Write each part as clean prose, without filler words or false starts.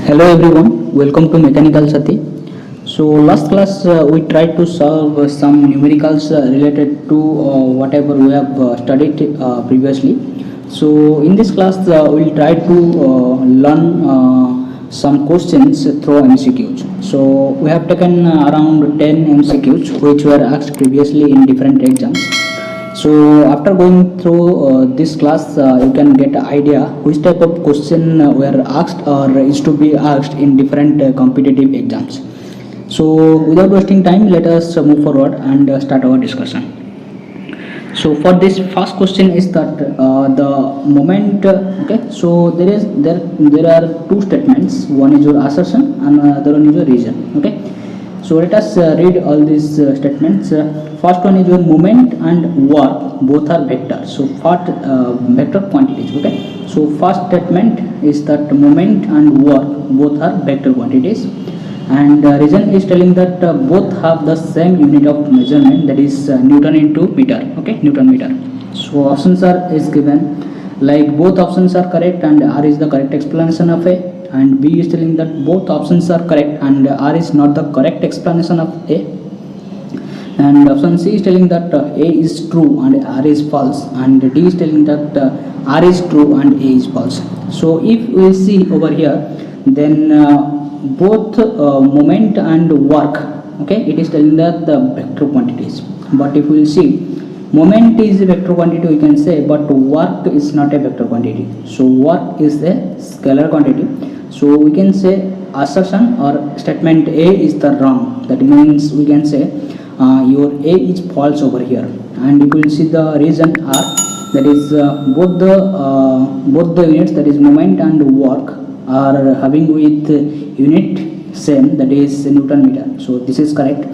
Hello everyone, welcome to Mechanical Sati. So last class we tried to solve some numericals related to whatever we have studied previously. So in this class we'll try to learn some questions through MCQs. So we have taken around 10 MCQs which were asked previously in different exams. So after going through this class, you can get an idea which type of question were asked or is to be asked in different competitive exams. So without wasting time, let us move forward and start our discussion. So for this first question is that the moment. Okay, so there are two statements. One is your assertion and another one is your reason. Okay. So let us read all these statements. First one is your moment and work, both are vectors. So first vector quantities. Okay. So first statement is that moment and work both are vector quantities, and reason is telling that both have the same unit of measurement, that is Newton into meter. Okay, Newton meter. So options are is given, like both options are correct and R is the correct explanation of A, and B is telling that both options are correct and R is not the correct explanation of A, and option C is telling that A is true and R is false, and D is telling that R is true and A is false. So if we see over here, then both moment and work, okay, it is telling that the vector quantities. But if we will see, moment is a vector quantity we can say, but work is not a vector quantity. So work is a scalar quantity. So we can say assertion or statement A is the wrong. That means we can say your A is false over here. And if we will see the reason R, that is both the units, that is moment and work, are having with unit same, that is Newton meter. So this is correct,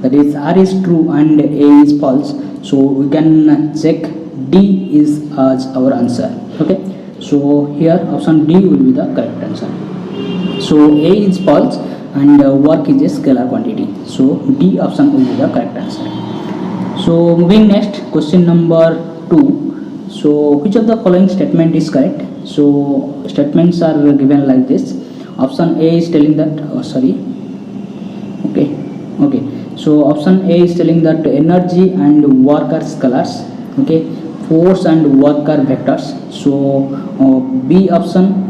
that is R is true and A is false. So we can check D is as our answer. Okay, so here option D will be the correct answer. So A is false and work is a scalar quantity. So D option will be the correct answer. So moving next, question number 2. So which of the following statement is correct? So statements are given like this. Option A is telling that okay, so option A is telling that energy and work are scalars. Okay, force and work are vectors. So B option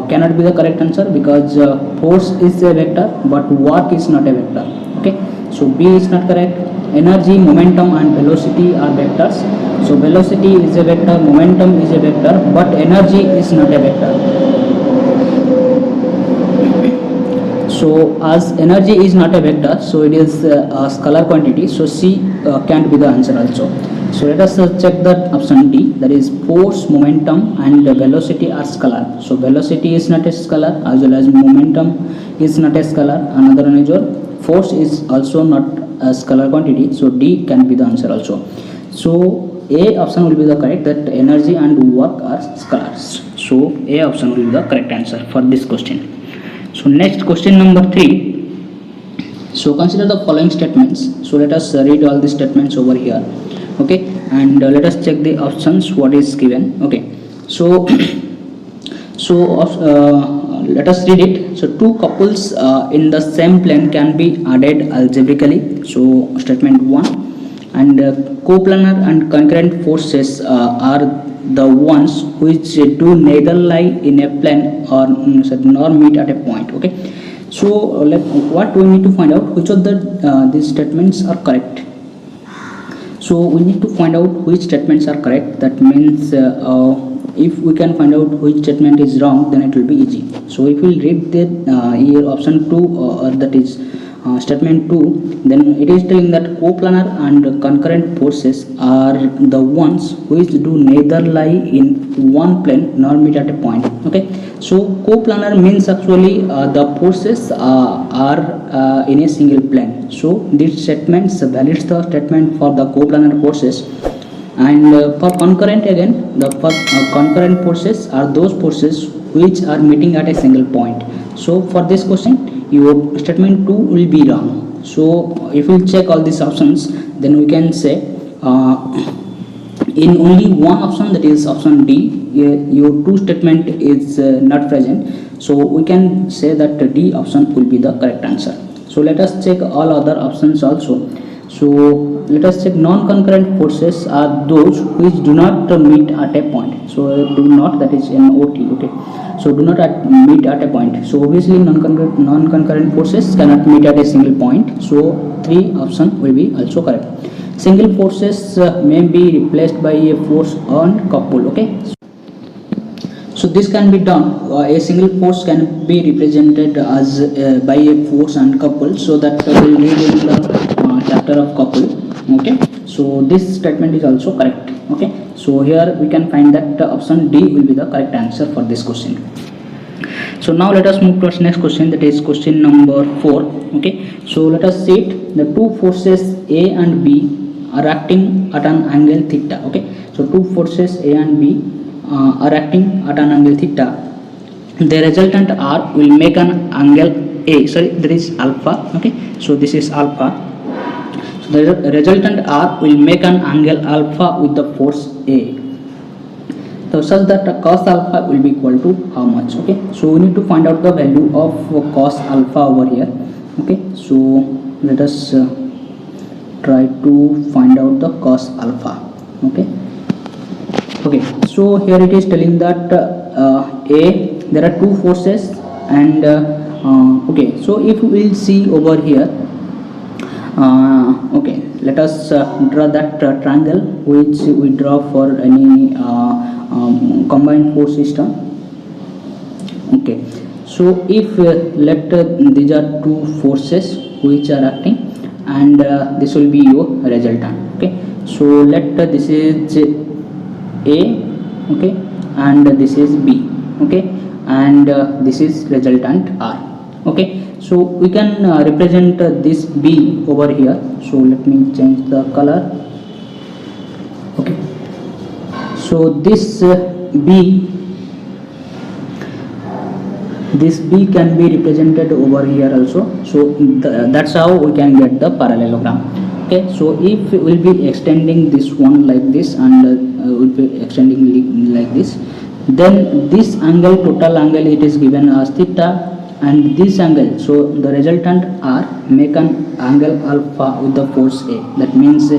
cannot be the correct answer, because force is a vector but work is not a vector. Okay, so B is not correct. Energy, momentum and velocity are vectors. So velocity is a vector, momentum is a vector, but energy is not a vector. So as energy is not a vector, so it is a scalar quantity. So C can't be the answer also. So let us check that option D, that is force, momentum and velocity are scalar. So velocity is not a scalar, as well as momentum is not a scalar. Another one is your force is also not a scalar quantity. So D can be the answer also. So A option will be the correct, that energy and work are scalars. So A option will be the correct answer for this question. So next, question number 3. So consider the following statements. So let us read all the statements over here. Okay, and let us check the options what is given. Okay, so let us read it. So two couples in the same plane can be added algebraically. So statement 1. And coplanar and concurrent forces are the ones which do neither lie in a plane or nor meet at a point. Okay, so what we need to find out, which of these statements are correct. So we need to find out which statements are correct. That means if we can find out which statement is wrong, then it will be easy. So if we read the here option 2, that is statement 2, then it is telling that coplanar and concurrent forces are the ones which do neither lie in one plane nor meet at a point. Okay, so coplanar means actually the forces are in a single plane. So this statement validates the statement for the coplanar forces. And for concurrent, again, the concurrent forces are those forces which are meeting at a single point. So for this question, your statement 2 will be wrong. So if we check all these options, then we can say in only one option, that is option D, your two statement is not present, so we can say that D option will be the correct answer. So let us check all other options also. So let us check non-concurrent forces are those which do not meet at a point. So do not, that is NOT, okay. So do not meet at a point. So obviously non-concurrent forces cannot meet at a single point. So 3 option will be also correct. Single forces may be replaced by a force on couple, okay. So this can be done. A single force can be represented as by a force and couple. So that we'll read in the chapter of couple. Okay. So this statement is also correct. Okay. So here we can find that option D will be the correct answer for this question. So now let us move to our next question, that is question number 4. Okay. So let us see it. The two forces A and B are acting at an angle theta. Okay. So two forces A and B are acting at an angle theta. The resultant R will make an angle A. Sorry, there is alpha. Okay. So this is alpha. So the resultant R will make an angle alpha with the force A. So such that cos alpha will be equal to how much? Okay. So we need to find out the value of cos alpha over here. Okay. So let us try to find out the cos alpha. Okay. Okay, so here it is telling that there are two forces, and okay, so if we will see over here, okay, let us draw that triangle which we draw for any combined force system. Okay, so if these are two forces which are acting, and this will be your resultant. Okay, so let this is A, okay, and this is B, okay, and this is resultant R. Okay, so we can represent this B over here. So let me change the color. Okay, so this B can be represented over here also. So that's how we can get the parallelogram. Okay, so if we will be extending this one like this, and will be extending like this, then this angle, total angle, it is given as theta, and this angle, so the resultant R make an angle alpha with the force A. That means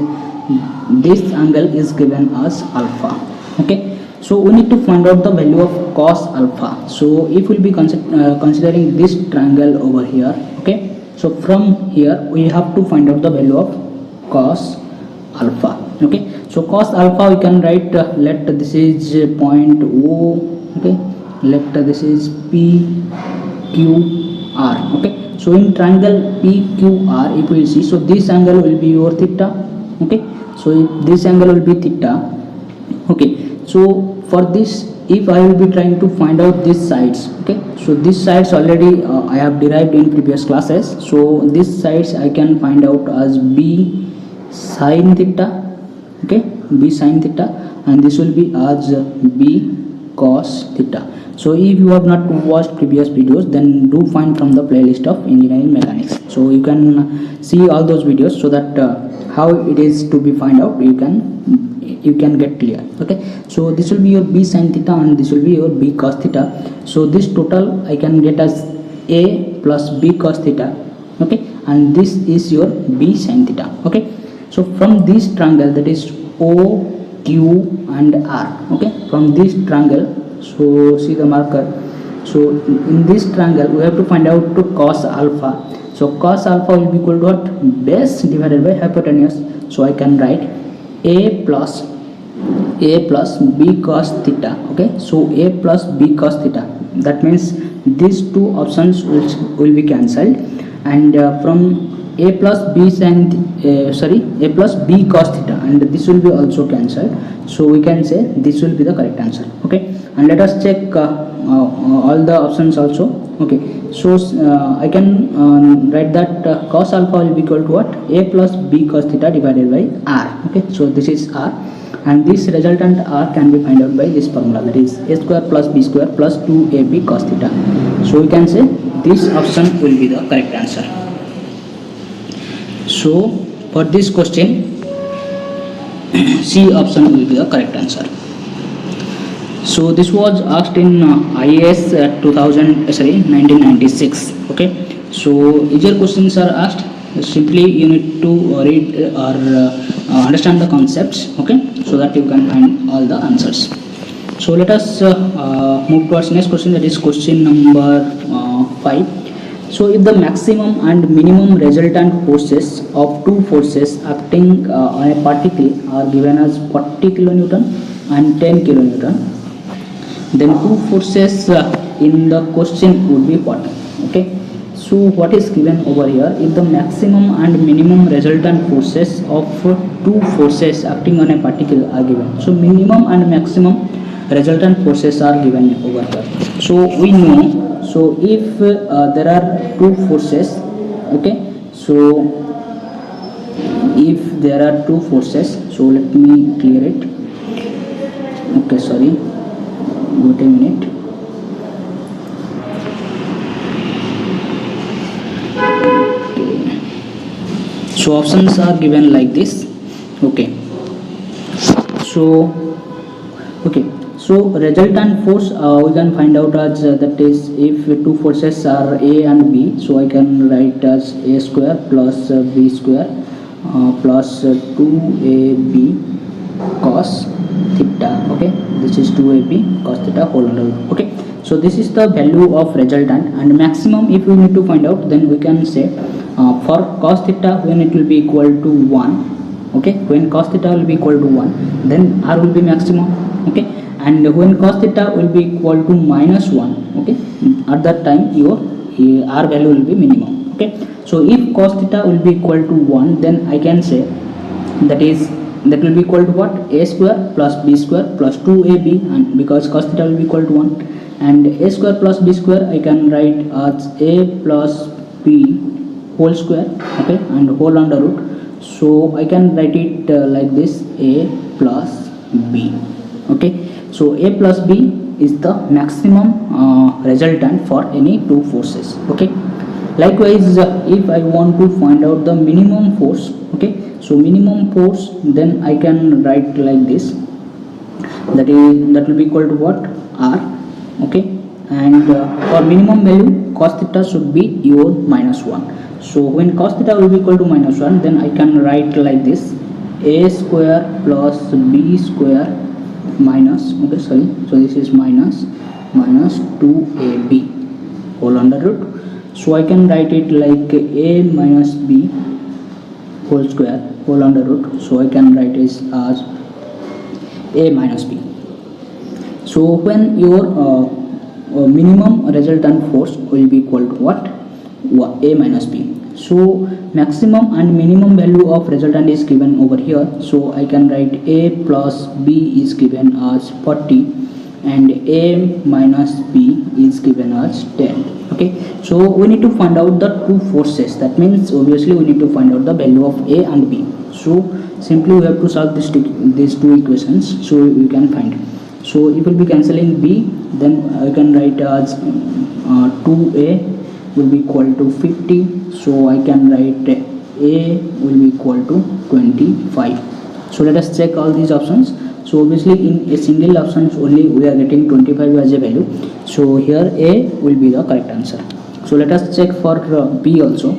this angle is given as alpha. Okay, so we need to find out the value of cos alpha. So if we will be considering this triangle over here, okay, so from here we have to find out the value of cos alpha. Okay, so cos alpha we can write, let this is point O, okay, let this is PQR. Okay, so in triangle PQR, if we see, so this angle will be your theta. Okay, so this angle will be theta. Okay, so for this, if I will be trying to find out these sides, okay, so these sides already I have derived in previous classes. So these sides I can find out as B sin theta. Okay, B sin theta, and this will be as B cos theta. So if you have not watched previous videos, then do find from the playlist of engineering mechanics. So you can see all those videos, so that how it is to be find out, you can get clear. Okay, so this will be your B sin theta, and this will be your B cos theta. So this total I can get as A plus B cos theta. Okay, and this is your B sin theta. Okay, so from this triangle, that is O, Q and R, okay, from this triangle, so see the marker. So in this triangle we have to find out to cos alpha. So cos alpha will be equal to what? Base divided by hypotenuse. So I can write A plus B cos theta. Okay, so A plus B cos theta, that means these two options will be cancelled, and from A plus B sin A plus B cos theta, and this will be also cancelled. So we can say this will be the correct answer. Okay, and let us check all the options also. Okay, so I can write that cos alpha will be equal to what? A plus B cos theta divided by R. Okay, so this is R, and this resultant R can be found out by this formula, that is A square plus B square plus 2AB cos theta. So we can say this option will be the correct answer. So for this question, C option will be the correct answer. So this was asked in IAS 1996. Okay, so easier questions are asked. Simply you need to read or understand the concepts. Okay, so that you can find all the answers. So let us move towards next question, that is question number 5. So if the maximum and minimum resultant forces of two forces acting on a particle are given as 40 kilonewton and 10 kilonewton, then two forces in the question would be what? Okay, so what is given over here? If the maximum and minimum resultant forces of two forces acting on a particle are given, so minimum and maximum resultant forces are given over here. So we know, so if there are two forces, okay, so if there are two forces, so let me clear it. Okay, sorry, wait a minute. So options are given like this. Okay, so okay, so resultant force we can find out as that is, if two forces are A and B, so I can write as A square plus B square plus 2AB cos theta. Okay, this is 2AB cos theta whole under root. Okay, so this is the value of resultant, and maximum if we need to find out, then we can say for cos theta when it will be equal to 1. Okay, when cos theta will be equal to 1, then R will be maximum. Okay, and when cos theta will be equal to minus 1, okay, at that time your R value will be minimum. Okay, so if cos theta will be equal to 1, then I can say that will be equal to what? A square plus B square plus 2AB, and because cos theta will be equal to 1, and A square plus B square I can write as A plus B whole square, okay, and whole under root. So I can write it like this, A plus B. Okay, so A plus B is the maximum resultant for any two forces. Okay, likewise if I want to find out the minimum force, okay, so minimum force, then I can write like this, that will be equal to what? R. Okay, and for minimum value cos theta should be your minus 1. So when cos theta will be equal to minus 1, then I can write like this, A square plus B square minus, okay, sorry, so this is minus 2AB whole under root. So I can write it like A minus B whole square whole under root. So I can write it as A minus B. So when your minimum resultant force will be equal to what? A minus B. So maximum and minimum value of resultant is given over here. So I can write A plus B is given as 40 and A minus B is given as 10. Okay, so we need to find out the two forces. That means obviously we need to find out the value of A and B. So simply we have to solve these two equations, so we can find. So it will be cancelling B, then I can write as 2A will be equal to 50. So I can write A will be equal to 25. So let us check all these options. So obviously in a single options only we are getting 25 as a value. So here A will be the correct answer. So let us check for B also.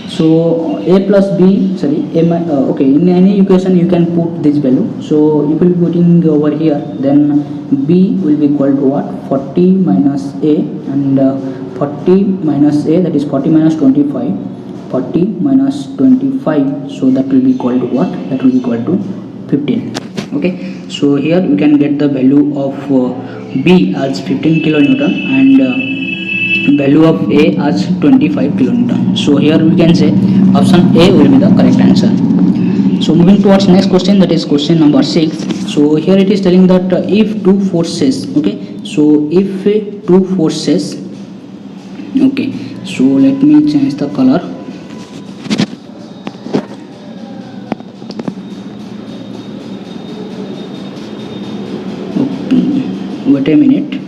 So A plus B, sorry, okay, in any equation you can put this value. So if you will be putting over here, then B will be equal to what? 40 minus A, and 40 minus A, that is 40 minus 25, 40 minus 25, so that will be equal to what? That will be equal to 15. Okay, so here you can get the value of B as 15 kilonewton and value of A as 25 kilonewton. So here we can say option A will be the correct answer. So moving towards next question, that is question number 6. So here it is telling that if two forces, okay, so if two forces, okay, so let me change the color. Okay, wait a minute.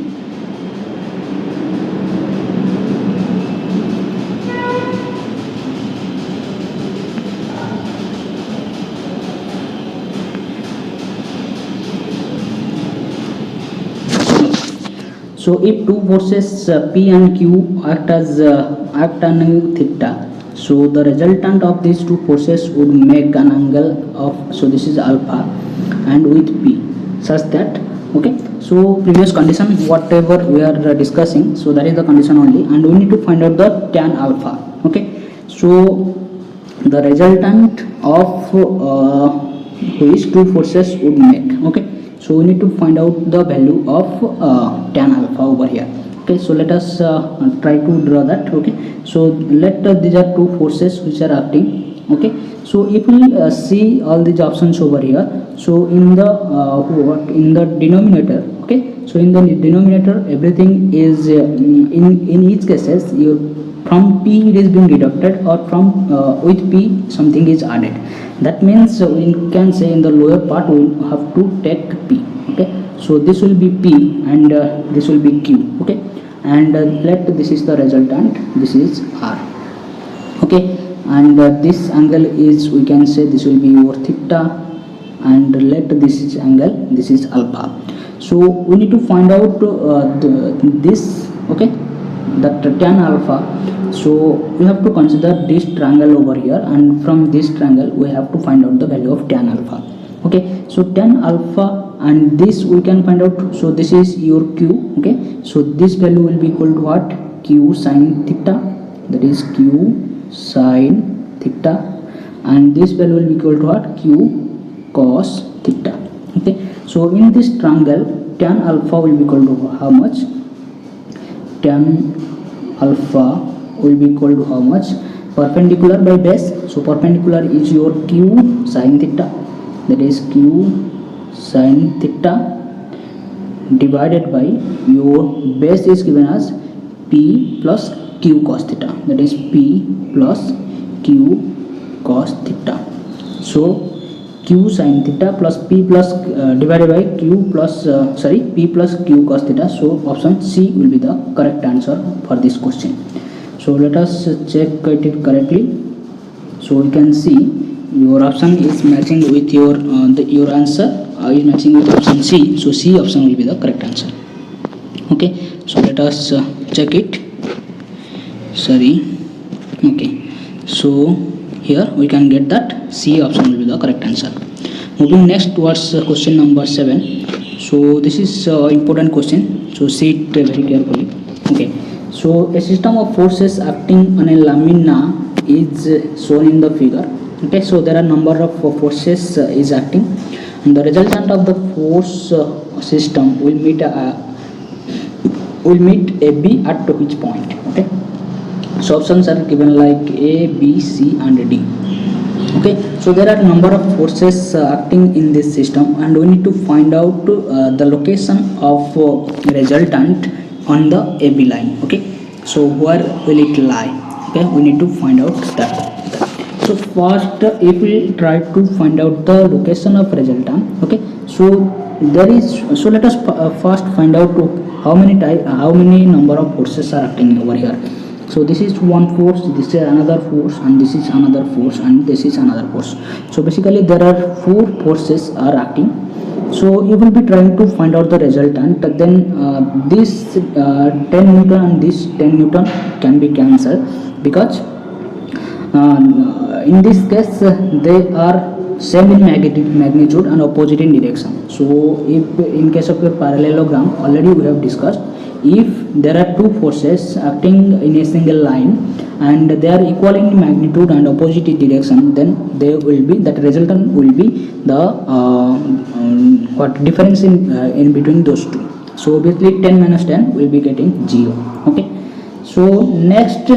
So if two forces P and Q act on theta, so the resultant of these two forces would make an angle of, so this is alpha, and with P, such that, okay, so previous condition whatever we are discussing, so that is the condition only, and we need to find out the tan alpha. Okay, so the resultant of which two forces would make. Okay, so we need to find out the value of tan alpha over here. Okay, so let us try to draw that. Okay, so these are two forces which are acting. Okay, so if we see all these options over here, so in the denominator, okay, so in the denominator everything is in each cases from P it is being deducted, or from with P something is added. That means we can say in the lower part we have to take P. Okay, so this will be P and this will be Q. Okay, and let this is the resultant, this is R. Okay, and this angle is, we can say this will be your theta, and let this is angle, this is alpha. So we need to find out this, okay, that tan alpha. So we have to consider this triangle over here, and from this triangle we have to find out the value of tan alpha. Okay, so tan alpha, and this we can find out, so this is your Q. Okay, so this value will be equal to what? Q sin theta, that is Q sin theta, and this value will be equal to what? Q cos theta. Okay, so in this triangle tan alpha will be equal to how much? Tan alpha will be equal to how much? Perpendicular by base, so perpendicular is your Q sin theta, that is Q sin theta, divided by your base is given as P plus Q cos theta, that is P plus Q cos theta. So Q sin theta plus P plus divided by Q plus P plus Q cos theta. So option C will be the correct answer for this question. So let us check it correctly. So you can see your option is matching with your answer is matching with option C. So C option will be the correct answer. Okay, so let us check it. Okay, so here we can get that C option will be the correct answer. Moving next towards question number 7. So this is important question, so see it very carefully. Okay, so a system of forces acting on a lamina is shown in the figure. Okay, so there are number of forces is acting, and the resultant of the force system will meet a B at which point? Okay, so options are given like A, B, C and D. Okay, so there are number of forces acting in this system, and we need to find out the location of resultant on the AB line. Okay, so where will it lie? Okay, we need to find out that. So first if we try to find out the location of resultant, okay, so there is, so let us first find out how many number of forces are acting over here. So this is one force, this is another force, and this is another force, and this is another force. So basically there are 4 forces are acting. So you will be trying to find out the resultant, then this 10 Newton and this 10 Newton can be cancelled, because in this case they are same in magnitude and opposite in direction. So if in case of your parallelogram, already we have discussed, if there are 2 forces acting in a single line and they are equal in magnitude and opposite in direction, then they will be, that resultant will be the what difference in between those two. So obviously 10 minus 10 will be getting 0. Okay, so next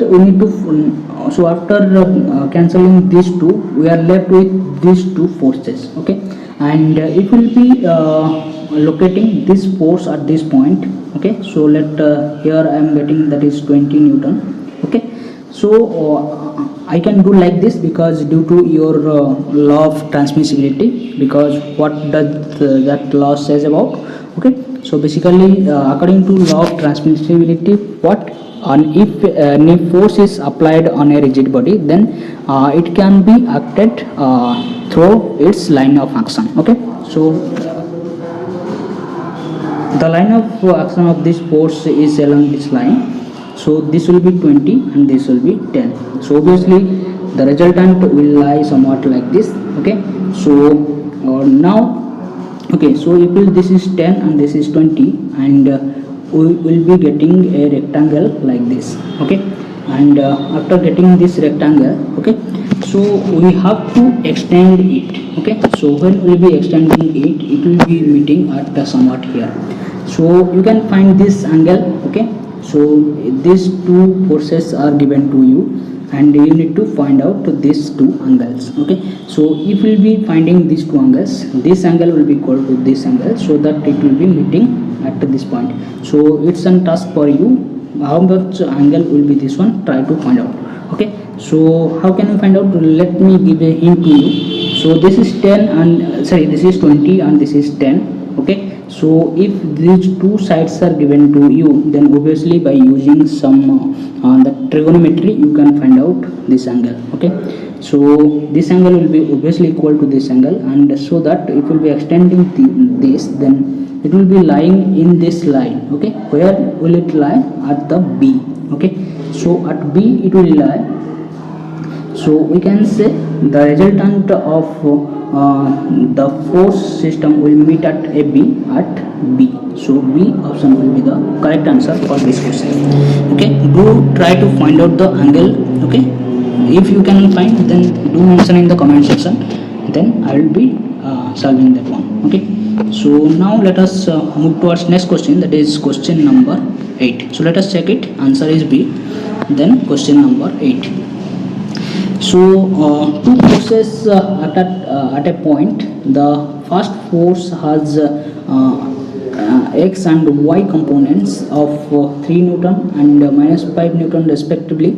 we need to, so after cancelling these two, we are left with these 2 forces. Okay, and it will be locating this force at this point. Okay, so let here I am getting that is 20 Newton. Okay, so I can do like this, because due to your law of transmissibility, because what does that law says about? Okay, so basically according to law of transmissibility, what, and if any force is applied on a rigid body, then it can be acted through its line of action. Okay, so the line of action of this force is along this line, so this will be 20 and this will be 10. So obviously the resultant will lie somewhat like this. Okay, so now, okay, so if this is 10 and this is 20, and we will be getting a rectangle like this. Okay, and after getting this rectangle, okay, so we have to extend it. Okay, so when we will be extending it, it will be meeting at the somewhat here. So you can find this angle. Okay, so these two forces are given to you and you need to find out these two angles. Okay, so if we will be finding these two angles, this angle will be equal to this angle, so that it will be meeting at this point. So it's a task for you, how much angle will be this one, try to find out. Okay, so how can you find out? Let me give a hint to you. So this is 10 and this is 20 and this is 10. Okay, so if these two sides are given to you, then obviously by using some the trigonometry you can find out this angle. Okay, so this angle will be obviously equal to this angle, and so that it will be extending this, then it will be lying in this line. Okay, where will it lie? At the B. Okay, so at B it will lie. So we can say the resultant of the force system will meet at a B at B. So B option will be the correct answer for this question. Okay, do try to find out the angle. Okay, if you can find, then do mention in the comment section, then I will be solving that one. Okay, so now let us move towards next question, that is question number 8. So let us check it. Answer is B. Then question number 8. So two forces at a point. The first force has x and y components of 3 Newton and minus 5 Newton respectively.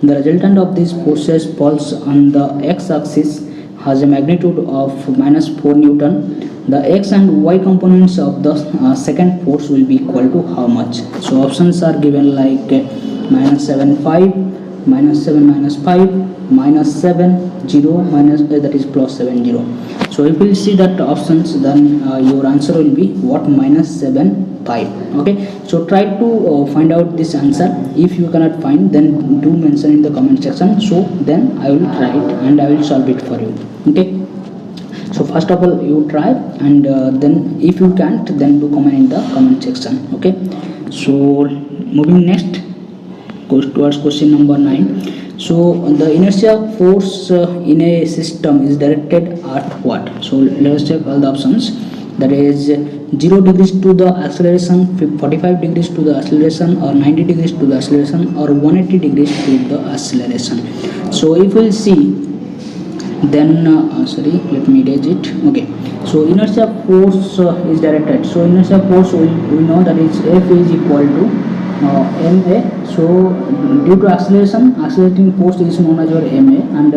The resultant of these forces falls on the x-axis has a magnitude of minus 4 Newton. The x and y components of the second force will be equal to how much? So options are given like minus 7 5, minus 7 minus 5, minus 7 0, minus that is plus 7 0. So if we see that options, then your answer will be what? Minus 7 5. Okay, so try to find out this answer. If you cannot find, then do mention in the comment section, so then I will try it and I will solve it for you. Okay, so first of all you try, and then if you can't, then do comment in the comment section. Okay, so moving next, goes towards question number 9. So the inertia force in a system is directed at what? So let us check all the options. That is 0 degrees to the acceleration, 45 degrees to the acceleration, or 90 degrees to the acceleration, or 180 degrees to the acceleration. So if we'll see, then let me erase it. Okay, so inertia force is directed. So inertia force, we know that is F is equal to ma. So due to acceleration, accelerating force is known as your ma, and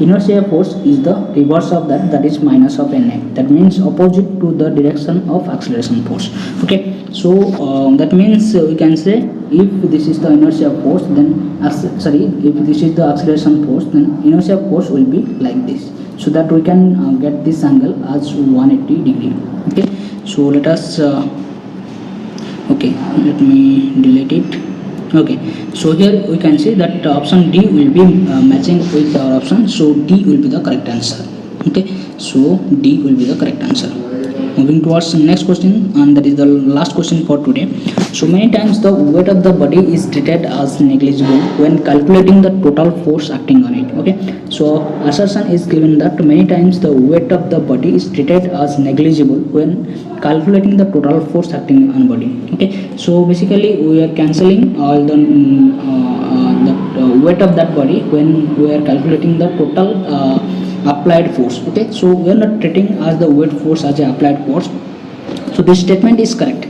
inertia force is the reverse of that, that is minus of na. That means opposite to the direction of acceleration force. Okay, so that means we can say, if this is the inertia force, then if this is the acceleration force, then inertia force will be like this, so that we can get this angle as 180 degree. Okay, so let us okay, let me delete it. Okay, so here we can see that option D will be matching with our option, so D will be the correct answer. Okay, so D will be the correct answer. Moving towards the next question, and that is the last question for today. So many times the weight of the body is treated as negligible when calculating the total force acting on it. Okay, so assertion is given that many times the weight of the body is treated as negligible when calculating the total force acting on body. Okay, so basically we are cancelling all the weight of that body when we are calculating the total applied force. Okay, so we are not treating as the weight force as a applied force. So this statement is correct.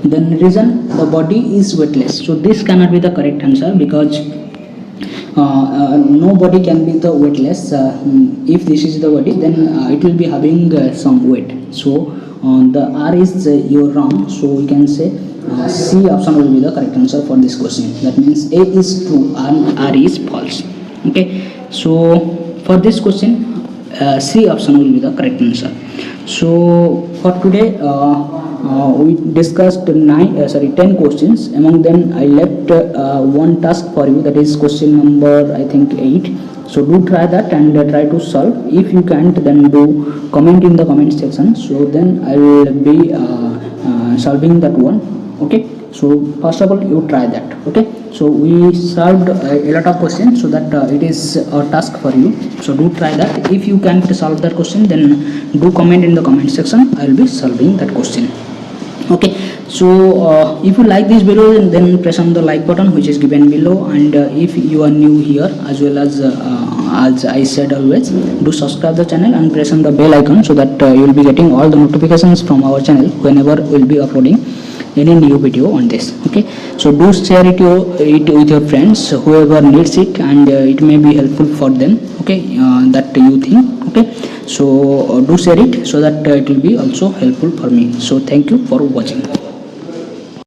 Then reason, the body is weightless. So this cannot be the correct answer, because no body can be the weightless. If this is the body, then it will be having some weight. So the R is your wrong. So we can say C option will be the correct answer for this question. That means A is true and R is false. Okay, so for this question C option will be the correct answer. So for today we discussed 10 questions. Among them I left one task for you, that is question number I think 8. So do try that and try to solve. If you can't, then do comment in the comment section, so then I will be solving that one. Okay, so first of all you try that. Okay, so we solved a lot of questions, so that it is a task for you. So do try that. If you can't solve that question, then do comment in the comment section, I will be solving that question. Okay, so if you like this video, then press on the like button which is given below, and if you are new here, as well as I said always, do subscribe the channel and press on the bell icon, so that you will be getting all the notifications from our channel whenever we will be uploading any new video on this. Okay, so do share it with your friends, whoever needs it, and it may be helpful for them. Okay, that you think. Okay, so do share it, so that it will be also helpful for me. So thank you for watching.